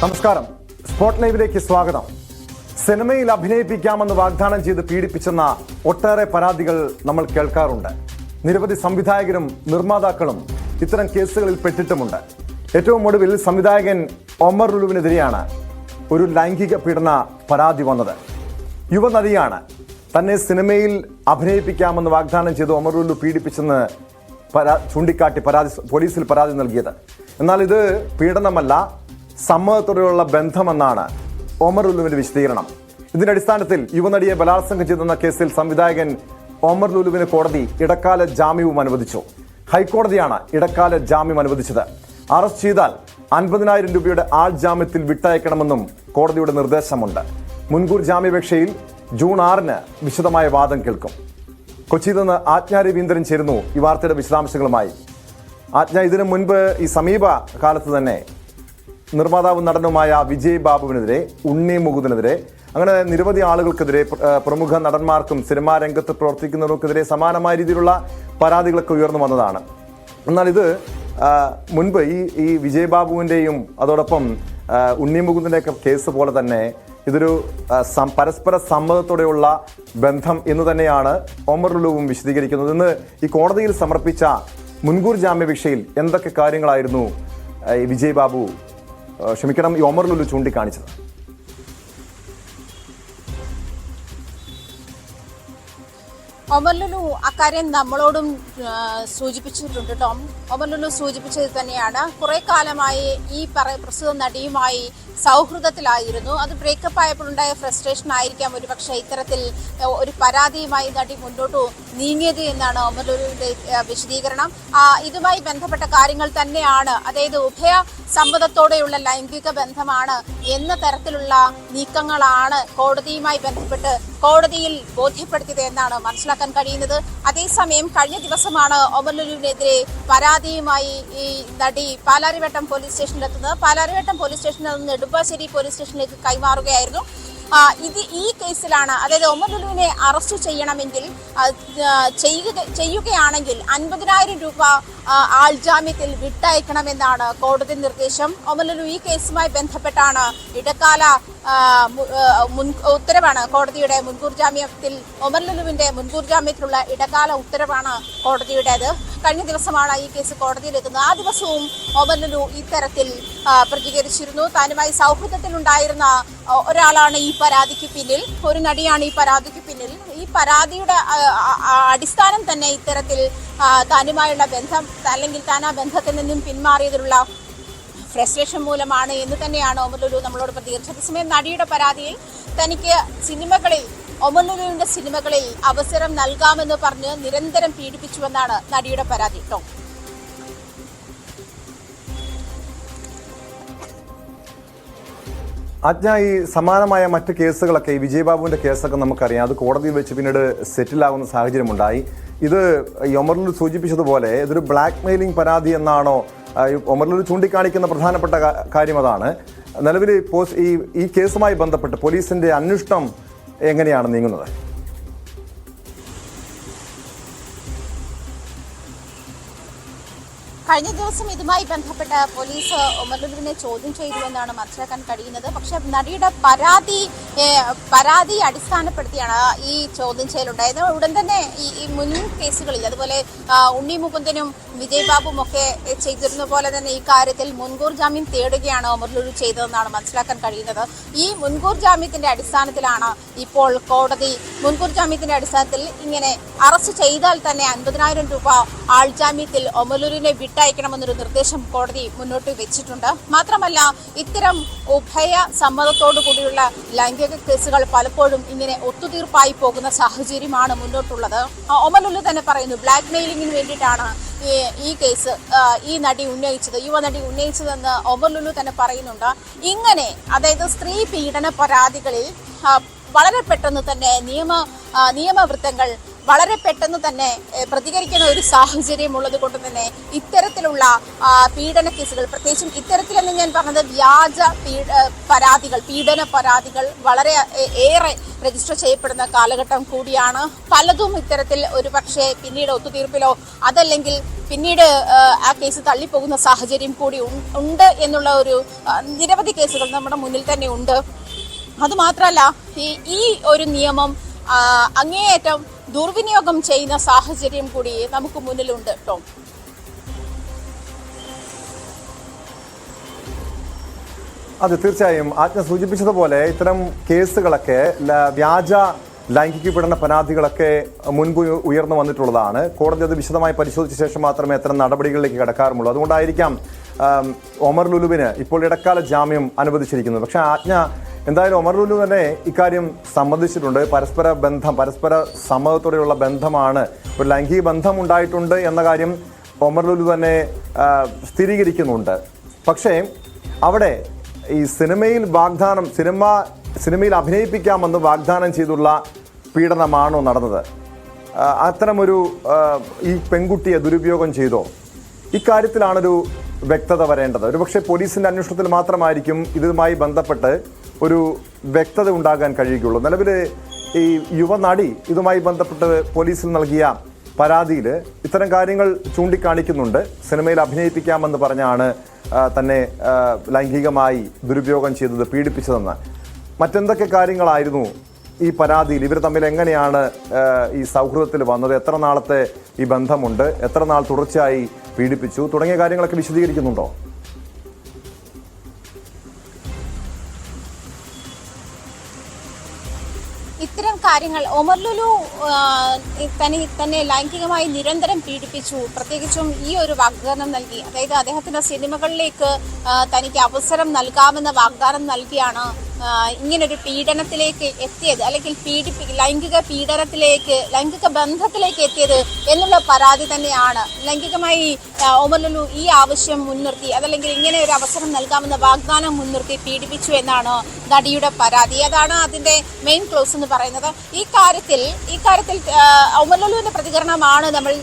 നമസ്കാരം. സ്പോട്ട് ലൈവിലേക്ക് സ്വാഗതം. സിനിമയിൽ അഭിനയിപ്പിക്കാമെന്ന് വാഗ്ദാനം ചെയ്ത് പീഡിപ്പിച്ചെന്ന ഒട്ടേറെ പരാതികൾ നമ്മൾ കേൾക്കാറുണ്ട്. നിരവധി സംവിധായകരും നിർമ്മാതാക്കളും ഇത്തരം കേസുകളിൽ പെട്ടിട്ടുമുണ്ട്. ഏറ്റവും ഒടുവിൽ സംവിധായകൻ ഒമർ ലുലുവിനെതിരെയാണ് ഒരു ലൈംഗിക പീഡന പരാതി വന്നത്. യുവനടിയാണ് തന്നെ സിനിമയിൽ അഭിനയിപ്പിക്കാമെന്ന് വാഗ്ദാനം ചെയ്ത് ഒമർ ലുലു പീഡിപ്പിച്ചെന്ന് ചൂണ്ടിക്കാട്ടി പോലീസിൽ പരാതി നൽകിയത്. എന്നാൽ ഇത് പീഡനമല്ല, സമ്മതത്തോടെയുള്ള ബന്ധമെന്നാണ് ഒമർ ലുലുവിന്റെ വിശദീകരണം. ഇതിന്റെ അടിസ്ഥാനത്തിൽ യുവനടിയെ ബലാത്സംഗം ചെയ്തെന്ന കേസിൽ സംവിധായകൻ ഒമർ ലുലുവിന് കോടതി ഇടക്കാല ജാമ്യവും അനുവദിച്ചു. ഹൈക്കോടതിയാണ് ഇടക്കാല ജാമ്യം അനുവദിച്ചത്. അറസ്റ്റ് ചെയ്താൽ 50,000 രൂപയുടെ ആൾ ജാമ്യത്തിൽ വിട്ടയക്കണമെന്നും കോടതിയുടെ നിർദ്ദേശമുണ്ട്. മുൻകൂർ ജാമ്യാപേക്ഷയിൽ ജൂൺ 6-ന് വിശദമായ വാദം കേൾക്കും. കൊച്ചിയിൽ നിന്ന് ആജ്ഞ രവീന്ദ്രൻ ചേരുന്നു ഈ വാർത്തയുടെ വിശദാംശങ്ങളുമായി. ആജ്ഞ, ഇതിനു മുൻപ് ഈ സമീപ കാലത്ത് തന്നെ നിർമ്മാതാവും നടനുമായ വിജയ് ബാബുവിനെതിരെ, ഉണ്ണി മുകുന്ദനെതിരെ, അങ്ങനെ നിരവധി ആളുകൾക്കെതിരെ, പ്രമുഖ നടന്മാർക്കും സിനിമാ രംഗത്ത് പ്രവർത്തിക്കുന്നവർക്കെതിരെ സമാനമായ രീതിയിലുള്ള പരാതികളൊക്കെ ഉയർന്നു വന്നതാണ്. എന്നാൽ ഇത് മുൻപ് ഈ വിജയ് ബാബുവിൻ്റെയും അതോടൊപ്പം ഉണ്ണി മുകുന്ദൻ്റെയൊക്കെ കേസ് പോലെ തന്നെ ഇതൊരു പരസ്പര സമ്മതത്തോടെയുള്ള ബന്ധം എന്ന് തന്നെയാണ് ഒമർ ലുലുവും വിശദീകരിക്കുന്നത്. ഇന്ന് ഈ കോടതിയിൽ സമർപ്പിച്ച മുൻകൂർ ജാമ്യാപേക്ഷയിൽ എന്തൊക്കെ കാര്യങ്ങളായിരുന്നു വിജയ് ബാബു ഈ ഒമർ ലുലു ചൂണ്ടിക്കാണിച്ചത്? ഒമർ ലുലു അക്കാര്യം നമ്മളോടും സൂചിപ്പിച്ചിട്ടുണ്ട്. ഒമർ ലുലു സൂചിപ്പിച്ചത് തന്നെയാണ്. കുറെ കാലമായി ഈ പ്രസ്തുത നടിയുമായി സൗഹൃദത്തിലായിരുന്നു. അത് ബ്രേക്കപ്പ് ആയപ്പോൾ ഉണ്ടായ ഫ്രസ്ട്രേഷൻ ആയിരിക്കാം ഒരുപക്ഷെ ഇത്തരത്തിൽ ഒരു പരാതിയുമായി നടി മുന്നോട്ട് നീങ്ങിയത് എന്നാണ് ഒമർ ലുലുവിന്റെ വിശദീകരണം. ഇതുമായി ബന്ധപ്പെട്ട കാര്യങ്ങൾ തന്നെയാണ്, അതായത് ഉഭയ സമ്മതത്തോടെയുള്ള ലൈംഗിക ബന്ധമാണ് എന്ന തരത്തിലുള്ള നീക്കങ്ങളാണ് കോടതിയുമായി ബന്ധപ്പെട്ട് കോടതിയിൽ ബോധ്യപ്പെടുത്തിയത് എന്നാണ് മനസ്സിലാക്കാൻ കഴിയുന്നത്. അതേസമയം കഴിഞ്ഞ ദിവസമാണ് ഒമർ ലുലുവിനെതിരെ പരാതിയുമായി ഈ നടി പാലാരിവട്ടം പോലീസ് സ്റ്റേഷനിലെത്തുന്നത്. പാലാരിവട്ടം പോലീസ് സ്റ്റേഷനിൽ നിന്ന് നെടുമ്പാശ്ശേരി പോലീസ് സ്റ്റേഷനിലേക്ക് കൈമാറുകയായിരുന്നു. ഈ കേസിലാണ്, അതായത് ഒമർ ലുലുവിനെ അറസ്റ്റ് ചെയ്യണമെങ്കിൽ ചെയ്യുകയാണെങ്കിൽ 50,000 രൂപ ആൾജാമ്യത്തിൽ വിട്ടയക്കണമെന്നാണ് കോടതി നിർദ്ദേശം. ഒമർ ലുലു ഈ കേസുമായി ബന്ധപ്പെട്ടാണ് ഇടക്കാല ഉത്തരവാണ് കോടതിയുടെ. മുൻകൂർ ജാമ്യത്തിൽ ഒമർ ലുലുവിന്റെ മുൻകൂർ ജാമ്യത്തിലുള്ള ഇടക്കാല ഉത്തരവാണ് കോടതിയുടേത്. കഴിഞ്ഞ ദിവസമാണ് ഈ കേസ് കോടതിയിലെത്തുന്നത്. ആ ദിവസവും ഒമർ ലുലു ഇത്തരത്തിൽ പ്രതികരിച്ചിരുന്നു. താനുമായി സൗഹൃദത്തിലുണ്ടായിരുന്ന ഒരാളാണ് ഈ പരാതിക്ക് പിന്നിൽ, ഒരു നടിയാണ് ഈ പരാതിക്ക് പിന്നിൽ. ഈ പരാതിയുടെ അടിസ്ഥാനം തന്നെ ഇത്തരത്തിൽ താനുമായുള്ള ബന്ധം, അല്ലെങ്കിൽ താൻ ആ ബന്ധത്തിൽ നിന്നും പിന്മാറിയതിലുള്ള ഫ്രസ്ട്രേഷൻ മൂലമാണ് എന്ന് തന്നെയാണ് ഒമർ ലുലു നമ്മളോട് പ്രതികരിച്ചത്. അതേസമയം നടിയുടെ പരാതിയിൽ തനിക്ക് ഒമർ ലുലുവിന്റെ സിനിമകളിൽ അവസരം നൽകാമെന്ന് പറഞ്ഞ് നിരന്തരം പീഡിപ്പിച്ചുവെന്നാണ് നടിയുടെ പരാതി. ആജ്ഞ, ഈ സമാനമായ മറ്റ് കേസുകളൊക്കെ, ഈ വിജയ് ബാബുവിന്റെ കേസൊക്കെ നമുക്കറിയാം, അത് കോടതിയിൽ വെച്ച് പിന്നീട് സെറ്റിലാകുന്ന സാഹചര്യമുണ്ടായി. ഇത് ഒമർ ലുലു സൂചിപ്പിച്ചതുപോലെ ഇതൊരു ബ്ലാക്ക് മെയിലിംഗ് പരാതി എന്നാണോ ഒമർ ലുലു ചൂണ്ടിക്കാണിക്കുന്ന പ്രധാനപ്പെട്ട കാര്യം? അതാണ് നിലവിൽ ഈ കേസുമായി ബന്ധപ്പെട്ട് പോലീസിന്റെ അന്വേഷണം എങ്ങനെയാണ് നീങ്ങുന്നത്? കഴിഞ്ഞ ദിവസം ഇതുമായി ബന്ധപ്പെട്ട് പോലീസ് ഒമർ ലുലുവിനെ ചോദ്യം ചെയ്തുവെന്നാണ് മനസ്സിലാക്കാൻ കഴിയുന്നത്. പക്ഷെ നടിയുടെ പരാതി അടിസ്ഥാനപ്പെടുത്തിയാണ് ഈ ചോദ്യം ചെയ്യലുണ്ടായത്. ഉടൻ തന്നെ ഈ മുൻ കേസുകളിൽ, അതുപോലെ ഉണ്ണി മുകുന്ദനും വിജയ് ബാബുവും ഒക്കെ ചെയ്തിരുന്ന പോലെ തന്നെ ഈ കാര്യത്തിൽ മുൻകൂർ ജാമ്യം തേടുകയാണ് ഒമർ ലുലു ചെയ്തതെന്നാണ് മനസ്സിലാക്കാൻ കഴിയുന്നത്. ഈ മുൻകൂർ ജാമ്യത്തിന്റെ അടിസ്ഥാനത്തിലാണ് ഇപ്പോൾ കോടതി മുൻകൂർ ജാമ്യത്തിന്റെ അടിസ്ഥാനത്തിൽ ഇങ്ങനെ അറസ്റ്റ് ചെയ്താൽ തന്നെ 50,000 രൂപ ആൾജാമ്യത്തിൽ ഒമർ ലുലുവിനെ വിട്ടയക്കണമെന്നൊരു നിർദ്ദേശം കോടതി മുന്നോട്ട് വെച്ചിട്ടുണ്ട്. മാത്രമല്ല, ഇത്തരം ഉഭയ സമ്മതത്തോടു കൂടിയുള്ള ലൈംഗിക കേസുകൾ പലപ്പോഴും ഇങ്ങനെ ഒത്തുതീർപ്പായി പോകുന്ന സാഹചര്യമാണ് മുന്നോട്ടുള്ളത്. ഒമർ ലുലു തന്നെ പറയുന്നു, ബ്ലാക്ക് മെയിലിംഗിന് വേണ്ടിയിട്ടാണ് ഈ കേസ് യുവനടി ഉന്നയിച്ചതെന്ന് ഒമർ ലുലു തന്നെ പറയുന്നുണ്ട്. ഇങ്ങനെ, അതായത് സ്ത്രീ പീഡന പരാതികളിൽ വളരെ പെട്ടെന്ന് തന്നെ നിയമവൃത്തങ്ങൾ വളരെ പെട്ടെന്ന് തന്നെ പ്രതികരിക്കുന്ന ഒരു സാഹചര്യം ഉള്ളത് കൊണ്ട് തന്നെ ഇത്തരത്തിലുള്ള പീഡന കേസുകൾ, പ്രത്യേകിച്ചും ഇത്തരത്തിലെന്ന് ഞാൻ പറഞ്ഞത് വ്യാജ പീഡന പരാതികൾ വളരെ ഏറെ രജിസ്റ്റർ ചെയ്യപ്പെടുന്ന കാലഘട്ടം കൂടിയാണ്. പലതും ഇത്തരത്തിൽ ഒരു പക്ഷേ പിന്നീട് ഒത്തുതീർപ്പിലോ അതല്ലെങ്കിൽ പിന്നീട് ആ കേസ് തള്ളിപ്പോകുന്ന സാഹചര്യം കൂടി ഉണ്ട് എന്നുള്ള ഒരു നിരവധി കേസുകൾ നമ്മുടെ മുന്നിൽ തന്നെ ഉണ്ട്. അതുമാത്രമല്ല ഈ ഒരു നിയമം അങ്ങേയറ്റം ദുർവിനിയോഗം ചെയ്യുന്ന സാഹചര്യം കൂടി നമുക്ക് മുന്നിലുണ്ട് കേട്ടോ. അതെ, തീർച്ചയായും ആജ്ഞ സൂചിപ്പിച്ചതുപോലെ ഇത്തരം കേസുകളൊക്കെ വ്യാജ ലൈംഗിക പീഡന പരാതികളൊക്കെ മുൻപ് ഉയർന്നു വന്നിട്ടുള്ളതാണ്. കോടതി അത് വിശദമായി പരിശോധിച്ച ശേഷം മാത്രമേ അത്തരം നടപടികളിലേക്ക് കടക്കാറുമുള്ളൂ. അതുകൊണ്ടായിരിക്കാം ഒമർ ലുലുവിന് ഇപ്പോൾ ഇടക്കാല ജാമ്യം അനുവദിച്ചിരിക്കുന്നത്. പക്ഷേ ആജ്ഞ എന്തായാലും ഒമർ ലുലു തന്നെ ഇക്കാര്യം സമ്മതിച്ചിട്ടുണ്ട്. പരസ്പര സമ്മതത്തോടെയുള്ള ബന്ധമാണ്, ഒരു ലൈംഗിക ബന്ധം ഉണ്ടായിട്ടുണ്ട് എന്ന കാര്യം ഒമർ ലുലു തന്നെ സ്ഥിരീകരിക്കുന്നുണ്ട്. പക്ഷേ അവിടെ ഈ സിനിമയിൽ അഭിനയിപ്പിക്കാമെന്ന് വാഗ്ദാനം ചെയ്തുള്ള പീഡനമാണോ നടന്നത്? അത്തരമൊരു ഈ പെൺകുട്ടിയെ ദുരുപയോഗം ചെയ്തോ? ഇക്കാര്യത്തിലാണൊരു വ്യക്തത വരേണ്ടത്. ഒരുപക്ഷെ പോലീസിൻ്റെ അന്വേഷണത്തിൽ മാത്രമായിരിക്കും ഇതുമായി ബന്ധപ്പെട്ട് ഒരു വ്യക്തത ഉണ്ടാകാൻ കഴിയുകയുള്ളൂ. നിലവിൽ ഈ യുവനടി ഇതുമായി ബന്ധപ്പെട്ട് പോലീസിൽ നൽകിയ പരാതിയിൽ ഇത്തരം കാര്യങ്ങൾ ചൂണ്ടിക്കാണിക്കുന്നുണ്ട്. സിനിമയിൽ അഭിനയിപ്പിക്കാമെന്ന് പറഞ്ഞാണ് തന്നെ ലൈംഗികമായി ദുരുപയോഗം ചെയ്തത്, പീഡിപ്പിച്ചതെന്ന്. മറ്റെന്തൊക്കെ കാര്യങ്ങളായിരുന്നു ഈ പരാതിയിൽ? ഇവർ തമ്മിൽ എങ്ങനെയാണ് ഈ സൗഹൃദത്തിൽ വന്നത്? എത്ര നാളത്തെ ഈ ബന്ധമുണ്ട്? എത്ര നാൾ തുടർച്ചയായി പീഡിപ്പിച്ചു? തുടങ്ങിയ കാര്യങ്ങളൊക്കെ വിശദീകരിക്കുന്നുണ്ടോ? ഇത്തരം കാര്യങ്ങൾ ഒമർ ലുലു തന്നെ ലൈംഗികമായി നിരന്തരം പീഡിപ്പിച്ചു. പ്രത്യേകിച്ചും ഈ ഒരു വാഗ്ദാനം നൽകി, അതായത് അദ്ദേഹത്തിന്റെ സിനിമകളിലേക്ക് തനിക്ക് അവസരം നൽകാമെന്ന വാഗ്ദാനം നൽകിയാണ് ഇങ്ങനൊരു പീഡനത്തിലേക്ക് എത്തിയത്, അല്ലെങ്കിൽ ലൈംഗിക ബന്ധത്തിലേക്ക് എത്തിയത് എന്നുള്ള പരാതി തന്നെയാണ്. ലൈംഗികമായി ഒമർ ലുലു ഈ ആവശ്യം മുൻനിർത്തി, അതല്ലെങ്കിൽ ഇങ്ങനെ ഒരു അവസരം നൽകാമെന്ന വാഗ്ദാനം മുൻനിർത്തി പീഡിപ്പിച്ചു എന്നാണ് നടിയുടെ പരാതി. അതാണ് അതിന്റെ മെയിൻ ക്ലോസ് എന്ന് പറയുന്നത്. ഈ കാര്യത്തിൽ ഒമർ ലുലുവിന്റെ പ്രതികരണമാണ് നമ്മൾ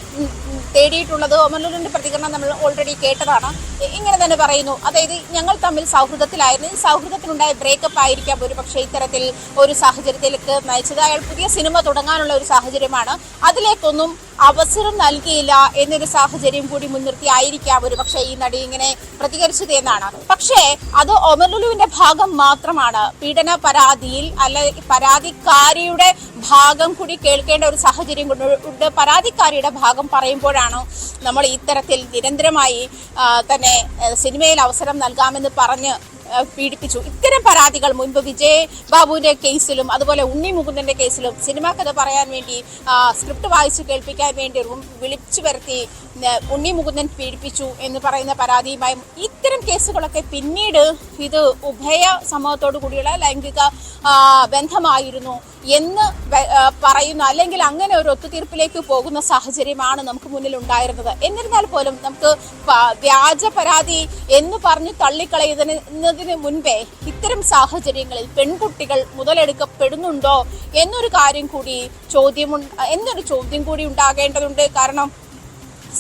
തേടിയിട്ടുള്ളത്. ഒമർ ലുലുവിന്റെ പ്രതികരണം നമ്മൾ ഓൾറെഡി കേട്ടതാണ്. ഇങ്ങനെ തന്നെ പറയുന്നു, അതായത് ഞങ്ങൾ തമ്മിൽ സൗഹൃദത്തിലായിരുന്നു, ഈ സൗഹൃദത്തിനുണ്ടായ ബ്രേക്കപ്പ് ആയിരിക്കാം ഒരു പക്ഷേ ഇത്തരത്തിൽ ഒരു സാഹചര്യത്തിലേക്ക് നയിച്ചത്. അയാൾ പുതിയ സിനിമ തുടങ്ങാനുള്ള ഒരു സാഹചര്യമാണ്, അതിലേക്കൊന്നും അവസരം നൽകിയില്ല എന്നൊരു സാഹചര്യം കൂടി മുൻനിർത്തി ആയിരിക്കാം ഒരു പക്ഷേ ഈ നടി ഇങ്ങനെ പ്രതികരിച്ചത് എന്നാണ്. പക്ഷേ അത് ഒമർ ലുലുവിന്റെ ഭാഗം മാത്രമാണ്. പീഡന പരാതിയിൽ പരാതിക്കാരിയുടെ ഭാഗം കൂടി കേൾക്കേണ്ട ഒരു സാഹചര്യം കൊണ്ട് പരാതിക്കാരിയുടെ ഭാഗം പറയുമ്പോഴാണ് നമ്മൾ ഇത്തരത്തിൽ നിരന്തരമായി തന്നെ സിനിമയിൽ അവസരം നൽകാമെന്ന് പറഞ്ഞ് പീഡിപ്പിച്ചു. ഇത്തരം പരാതികൾ മുൻപ് വിജയ് ബാബുവിന്റെ കേസിലും അതുപോലെ ഉണ്ണി മുകുന്ദന്റെ കേസിലും സിനിമാ കഥ പറയാൻ വേണ്ടി സ്ക്രിപ്റ്റ് വായിച്ച് കേൾപ്പിക്കാൻ വേണ്ടി വിളിച്ചു വരുത്തി ഉണ്ണി മുകുന്ദൻ പീഡിപ്പിച്ചു എന്ന് പറയുന്ന പരാതിയുമായും ഇത്തരം കേസുകളൊക്കെ പിന്നീട് ഇത് ഉഭയ സമൂഹത്തോടു കൂടിയുള്ള ലൈംഗിക ബന്ധമായിരുന്നു എന്ന് പറയുന്ന, അല്ലെങ്കിൽ അങ്ങനെ ഒരു ഒത്തുതീർപ്പിലേക്ക് പോകുന്ന സാഹചര്യമാണ് നമുക്ക് മുന്നിൽ ഉണ്ടായിരുന്നത്. എന്നിരുന്നാൽ പോലും നമുക്ക് വ്യാജ പരാതി എന്ന് പറഞ്ഞ് തള്ളിക്കളയുന്നതിന് മുൻപേ ഇത്തരം സാഹചര്യങ്ങളിൽ പെൺകുട്ടികൾ മുതലെടുക്കപ്പെടുന്നുണ്ടോ എന്നൊരു ചോദ്യം കൂടി ഉണ്ടാകേണ്ടതുണ്ട്. കാരണം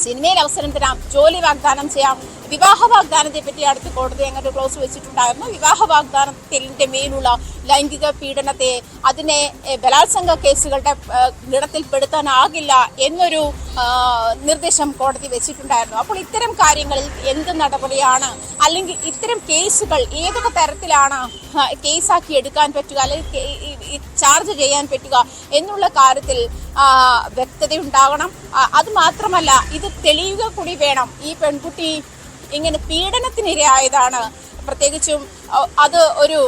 സിനിമയിൽ അവസരം തരാം, ജോലി വാഗ്ദാനം ചെയ്യാം, വിവാഹ വാഗ്ദാനത്തെ പറ്റി അടുത്ത് കോടതി അങ്ങനെ ക്ലോസ് വെച്ചിട്ടുണ്ടായിരുന്നു. വിവാഹ വാഗ്ദാനത്തിന്റെ മേലുള്ള ലൈംഗിക പീഡനത്തെ അതിനെ ബലാത്സംഗ കേസുകളുടെ ഗണത്തിൽപ്പെടുത്താനാകില്ല എന്നൊരു നിർദ്ദേശം കോടതി വെച്ചിട്ടുണ്ടായിരുന്നു. അപ്പോൾ ഇത്തരം കാര്യങ്ങളിൽ എന്ത് നടപടിയാണ്, അല്ലെങ്കിൽ ഇത്തരം കേസുകൾ ഏതൊക്കെ തരത്തിലാണ് കേസാക്കി എടുക്കാൻ പറ്റുക, അല്ലെങ്കിൽ ചാർജ് ചെയ്യാൻ പറ്റുക എന്നുള്ള കാര്യത്തിൽ വ്യക്തതയുണ്ടാകണം. അത് മാത്രമല്ല, ഇത് തെളിയുക കൂടി വേണം. ഈ പെൺകുട്ടി ഇങ്ങനെ പീഡനത്തിനിരയായതാണ്, പ്രത്യേകിച്ചും അത് ഒരു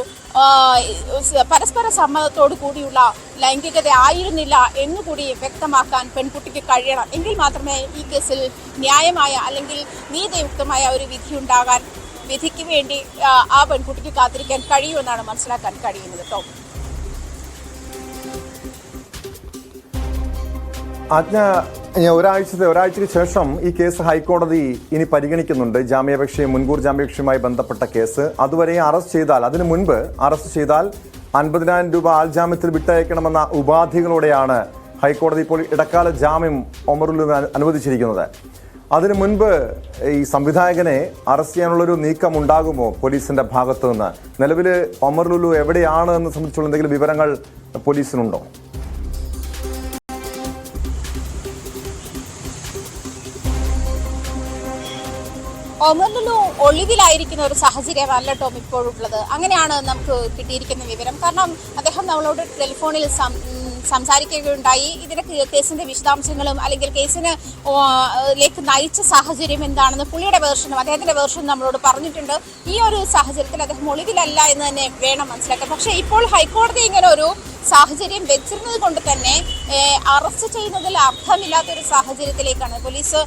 പരസ്പര സമ്മതത്തോടു കൂടിയുള്ള ലൈംഗികത ആയിരുന്നില്ല എന്നുകൂടി വ്യക്തമാക്കാൻ പെൺകുട്ടിക്ക് കഴിയണം. എങ്കിൽ മാത്രമേ ഈ കേസിൽ ന്യായമായ അല്ലെങ്കിൽ നീതിയുക്തമായ ഒരു വിധിക്ക് വേണ്ടി ആ പെൺകുട്ടിക്ക് കാത്തിരിക്കാൻ കഴിയുമെന്നാണ് മനസ്സിലാക്കാൻ കഴിയുന്നത് കേട്ടോ. ആജ്ഞ, ഒരാഴ്ചയ്ക്ക് ശേഷം ഈ കേസ് ഹൈക്കോടതി ഇനി പരിഗണിക്കുന്നുണ്ട്. മുൻകൂർ ജാമ്യാപേക്ഷയുമായി ബന്ധപ്പെട്ട കേസ്. അതുവരെ അതിനു മുൻപ് അറസ്റ്റ് ചെയ്താൽ 50,000 രൂപ ആൾജാമ്യത്തിൽ വിട്ടയക്കണമെന്ന ഉപാധികളോടെയാണ് ഹൈക്കോടതി ഇപ്പോൾ ഇടക്കാല ജാമ്യം ഒമർ ലുലുവിന് അനുവദിച്ചിരിക്കുന്നത്. അതിനു മുൻപ് ഈ സംവിധായകനെ അറസ്റ്റ് ചെയ്യാനുള്ളൊരു നീക്കം ഉണ്ടാകുമോ പോലീസിന്റെ ഭാഗത്തു നിന്ന്? നിലവിൽ ഒമർ ലുലു എവിടെയാണ് എന്ന് സംബന്ധിച്ചുള്ള എന്തെങ്കിലും വിവരങ്ങൾ പോലീസിനുണ്ടോ? ഒമർ ലുലു ഒളിവിലായിരിക്കുന്ന ഒരു സാഹചര്യമല്ല ടോം ഇപ്പോഴുള്ളത്. അങ്ങനെയാണ് നമുക്ക് കിട്ടിയിരിക്കുന്ന വിവരം. കാരണം അദ്ദേഹം നമ്മളോട് ടെലിഫോണിൽ സംസാരിക്കുകയുണ്ടായി. ഇതിന്റെ കേസിന്റെ വിശദാംശങ്ങളും അല്ലെങ്കിൽ കേസിലേക്ക് നയിച്ച സാഹചര്യം എന്താണെന്ന് പുള്ളിയുടെ വേർഷനും അദ്ദേഹത്തിന്റെ വേർഷനും നമ്മളോട് പറഞ്ഞിട്ടുണ്ട്. ഈ ഒരു സാഹചര്യത്തിൽ അദ്ദേഹം ഒളിവിലല്ല എന്ന് തന്നെ വേണം മനസ്സിലാക്കാൻ. പക്ഷേ ഇപ്പോൾ ഹൈക്കോടതി ഇങ്ങനെ ഒരു സാഹചര്യം വെച്ചിരുന്നത് കൊണ്ട് തന്നെ അറസ്റ്റ് ചെയ്യുന്നതിൽ അർത്ഥമില്ലാത്തൊരു സാഹചര്യത്തിലേക്കാണ് പോലീസ്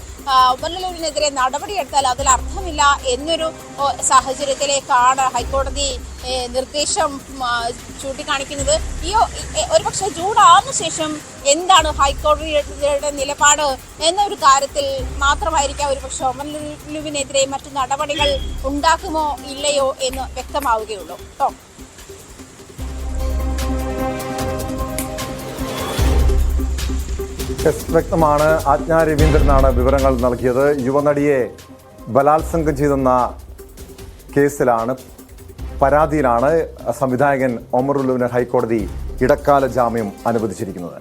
ഒമർ ലുലുവിനെതിരെ നടപടിയെടുത്താൽ അതിൽ അർത്ഥമില്ല എന്നൊരു സാഹചര്യത്തിലേക്കാണ് ഹൈക്കോടതി നിർദ്ദേശം ചൂണ്ടിക്കാണിക്കുന്നത്. ഈ ഒരുപക്ഷെ ജൂൺ 6 ശേഷം എന്താണ് ഹൈക്കോടതിയുടെ നിലപാട് എന്നൊരു കാര്യത്തിൽ മാത്രമായിരിക്കാം ഒരുപക്ഷെ ഒമർ ലുലുവിനെതിരെ മറ്റു നടപടികൾ ഉണ്ടാക്കുമോ ഇല്ലയോ എന്ന് വ്യക്തമാവുകയുള്ളൂ. കേട്ടോ. വ്യക്തമാണ്. ആജ്ഞ രവീന്ദ്രനാണ് വിവരങ്ങൾ നൽകിയത്. യുവനടിയെ ബലാത്സംഗം ചെയ്തെന്ന കേസിലാണ്, പരാതിയിലാണ് സംവിധായകൻ ഒമർ ലുലുവിന് ഹൈക്കോടതി ഇടക്കാല ജാമ്യം അനുവദിച്ചിരിക്കുന്നത്.